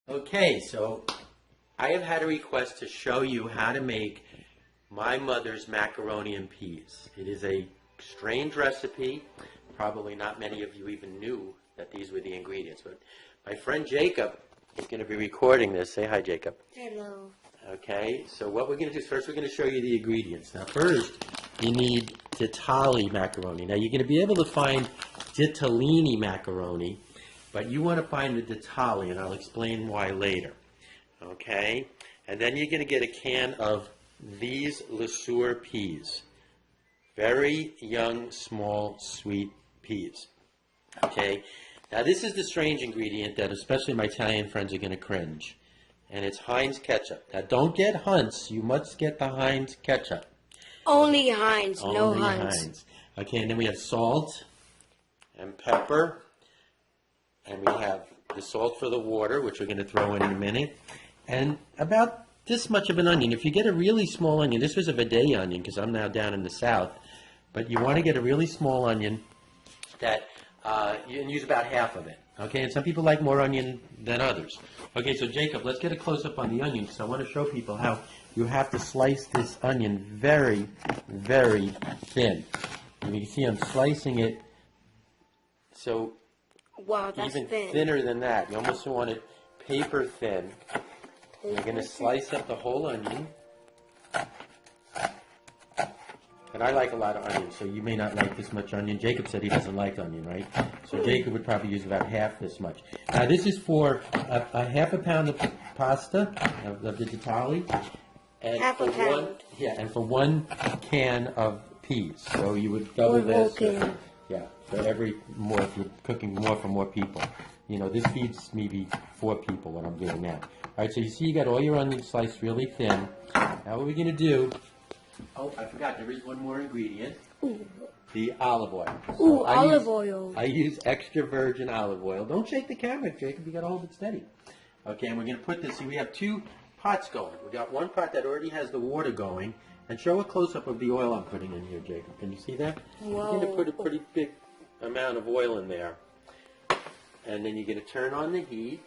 Okay, so I have had a request to show you how to make my mother's macaroni and peas. It is a strange recipe. Probably not many of you even knew that these were the ingredients, but my friend Jacob is going to be recording this. Say hi, Jacob. Hello. Okay, so what we're going to do is first we're going to show you the ingredients. Now first, you need Ditali macaroni. Now you're going to be able to find Ditalini macaroni, but you want to find the Ditali, and I'll explain why later. Okay, and then you're going to get a can of these Sueur peas. Very young, small, sweet peas. Okay, now this is the strange ingredient that especially my Italian friends are going to cringe. And it's Heinz Ketchup. Now don't get Hunt's, you must get the Heinz Ketchup. Only Heinz, no Only Heinz. Okay, and then we have salt and pepper. And we have the salt for the water, which we're going to throw in a minute. And about this much of an onion. If you get a really small onion, this was a vide onion because I'm now down in the south. But you want to get a really small onion that you can use about half of it. Okay, and some people like more onion than others. Okay, so Jacob, let's get a close-up on the onion because I want to show people how you have to slice this onion very, very thin. And you can see I'm slicing it so Wow, that's even thin. thinner than that. You almost want it paper thin. You're going to slice up the whole onion. And I like a lot of onion, so you may not like this much onion. Jacob said he doesn't like onion, right? So Jacob would probably use about half this much. Now this is for a half a pound of pasta, of the Ditali. And Half a pound. And for 1 can of peas. So you would double this. Yeah, for more, if you're cooking more for more people. You know, this feeds maybe 4 people when I'm doing that. All right, so you see you got all your onions sliced really thin. Now what we're going to do, oh, I forgot, there is one more ingredient. Ooh. The olive oil. Ooh, olive oil. I use extra virgin olive oil. Don't shake the camera, Jacob. You got to hold it steady. Okay, and we're going to put this, see, we have 2 pots going. We got one pot that already has the water going. And show a close-up of the oil I'm putting in here, Jacob. Can you see that? Whoa. You're going to put a pretty big amount of oil in there. And then you're going to turn on the heat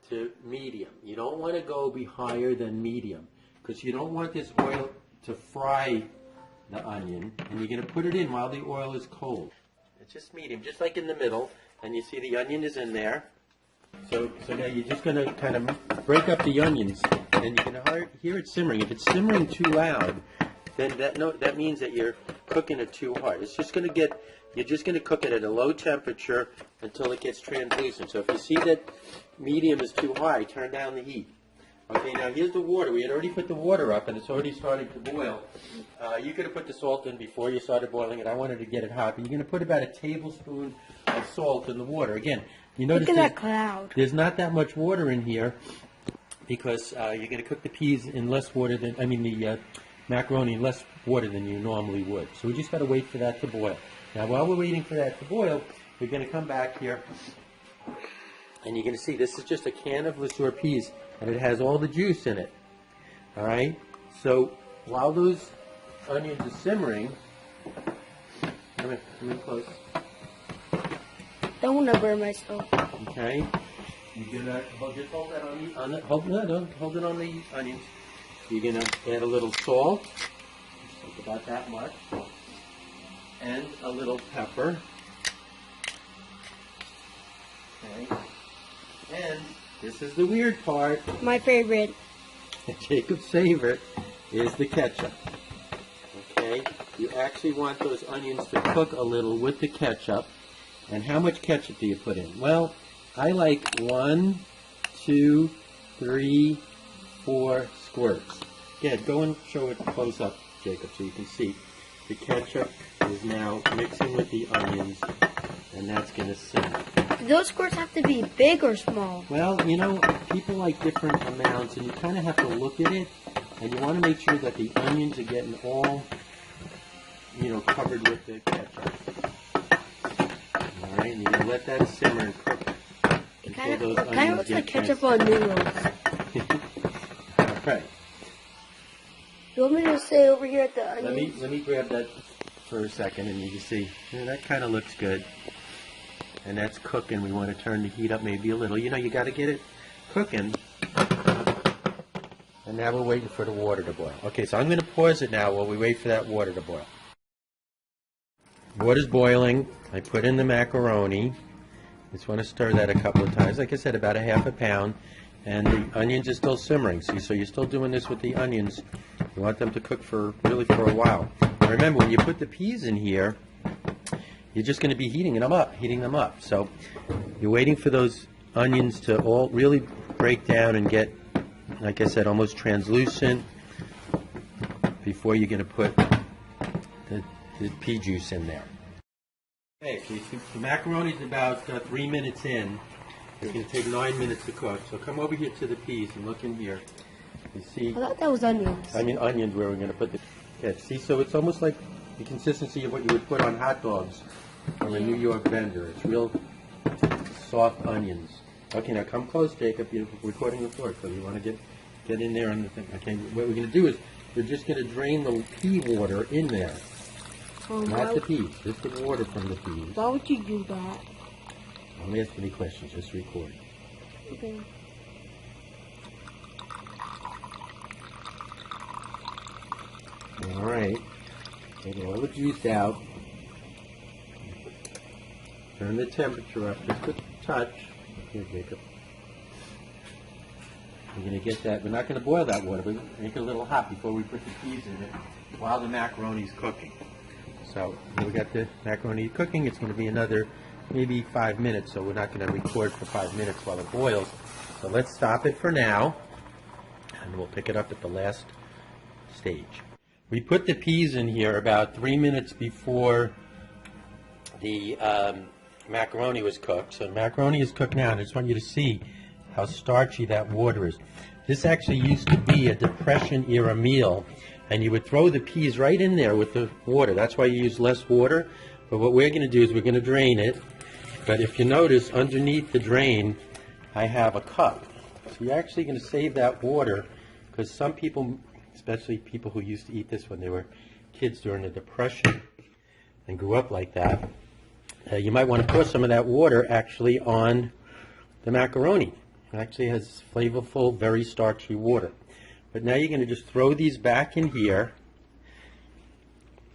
to medium. You don't want to go be higher than medium because you don't want this oil to fry the onion. And you're going to put it in while the oil is cold. It's just medium, just like in the middle. And you see the onion is in there. So now you're just going to kind of break up the onions. And you can hear it simmering. If it's simmering too loud, then that means that you're cooking it too hard. It's just going to you're just going to cook it at a low temperature until it gets translucent. So if you see that medium is too high, turn down the heat. Okay, now here's the water. We had already put the water up and it's already starting to boil. You could have put the salt in before you started boiling it. I wanted to get it hot. But you're going to put about a tablespoon of salt in the water. Again, you notice look at that cloud. There's not that much water in here. Because you're going to cook the peas in less water than, the macaroni in less water than you normally would. So we just got to wait for that to boil. Now while we're waiting for that to boil, we're going to come back here and you're going to see this is just a can of Sueur peas and it has all the juice in it. All right? So while those onions are simmering, come in close. Don't want to burn myself. Okay? You're gonna just hold that hold it on the onions. You're gonna add a little salt, just like about that much, and a little pepper. Okay. And this is the weird part. My favorite. Jacob's favorite is the ketchup. Okay. You actually want those onions to cook a little with the ketchup. And how much ketchup do you put in? Well, I like 1, 2, 3, 4 squirts. Yeah, go and show it close up, Jacob, so you can see. The ketchup is now mixing with the onions, and that's going to simmer. Do those squirts have to be big or small? Well, people like different amounts, and you kind of have to look at it, and you want to make sure that the onions are getting all, covered with the ketchup. All right, and you're going to let that simmer and cook. It kind of looks like ketchup on noodles. All right. You want me to stay over here at the onions? Let me grab that for a second, and you can see. Yeah, that kind of looks good. and that's cooking. We want to turn the heat up maybe a little. You know, you got to get it cooking. And now we're waiting for the water to boil. Okay, so I'm going to pause it now while we wait for that water to boil. Water's boiling. I put in the macaroni. Just want to stir that a couple of times. Like I said, about a half a pound. And the onions are still simmering. See, so you're still doing this with the onions. You want them to cook for really for a while. And remember, when you put the peas in here, you're just going to be heating them up. So you're waiting for those onions to all really break down and get, like I said, almost translucent before you're going to put the pea juice in there. Okay, so the macaroni's about 3 minutes in. It's going to take 9 minutes to cook. So come over here to the peas and look in here. You see? I thought that was onions. I mean onions where we're going to put the... Yeah, see, so it's almost like the consistency of what you would put on hot dogs from a New York vendor. It's real soft onions. Okay, now come close, Jacob. You're recording the floor, so you want to get in there on the thing. Okay, what we're going to do is we're just going to drain the pea water in there. Not the peas, just the water from the peas. Why would you do that? Don't ask any questions, just record. Okay. All right, take all the juice out. Turn the temperature up just a touch. Here, Jacob. We're going to get that. We're not going to boil that water, but make it a little hot before we put the peas in it while the macaroni's cooking. So we got the macaroni cooking. It's going to be another maybe 5 minutes, so we're not going to record for 5 minutes while it boils. So let's stop it for now, and we'll pick it up at the last stage. We put the peas in here about 3 minutes before the macaroni was cooked. So the macaroni is cooked now, and I just want you to see how starchy that water is. This actually used to be a Depression-era meal, and you would throw the peas right in there with the water. That's why you use less water. But what we're going to do is we're going to drain it. But if you notice, underneath the drain, I have a cup. So you're actually going to save that water, because some people, especially people who used to eat this when they were kids during the Depression and grew up like that, you might want to pour some of that water actually on the macaroni. It actually has flavorful, very starchy water. But now you're going to just throw these back in here.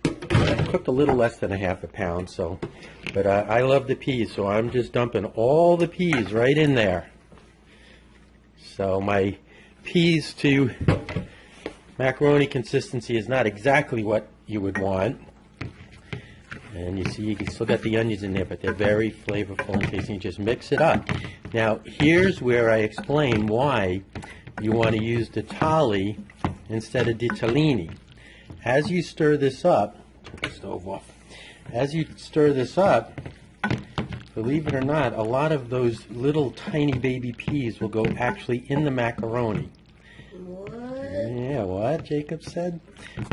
I cooked a little less than a half a pound, so, but I love the peas, so I'm just dumping all the peas right in there. So my peas to macaroni consistency is not exactly what you would want. And you see, you still got the onions in there, but they're very flavorful and tasty. You just mix it up. Now, here's where I explain why you want to use Ditali instead of Ditalini. As you stir this up, turn the stove off. As you stir this up, believe it or not, a lot of those little tiny baby peas will go actually in the macaroni. What? Yeah, what Jacob said?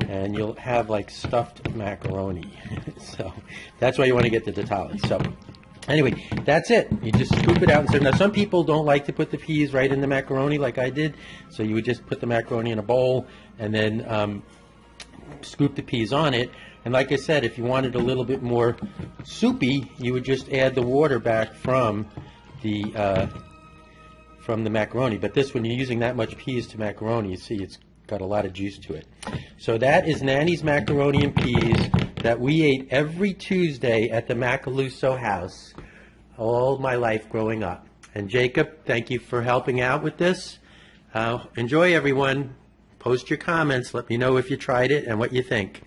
And you'll have like stuffed macaroni. So that's why you want to get the Ditali. So anyway, that's it. You just scoop it out and serve. Now some people don't like to put the peas right in the macaroni like I did. So you would just put the macaroni in a bowl and then scoop the peas on it. And like I said, if you wanted a little bit more soupy, you would just add the water back from the macaroni. But this, when you're using that much peas to macaroni, you see it's got a lot of juice to it. So that is Nanni's Macaroni and Peas that we ate every Tuesday at the Macaluso house all my life growing up. And Jacob, thank you for helping out with this. Enjoy, everyone. Post your comments. Let me know if you tried it and what you think.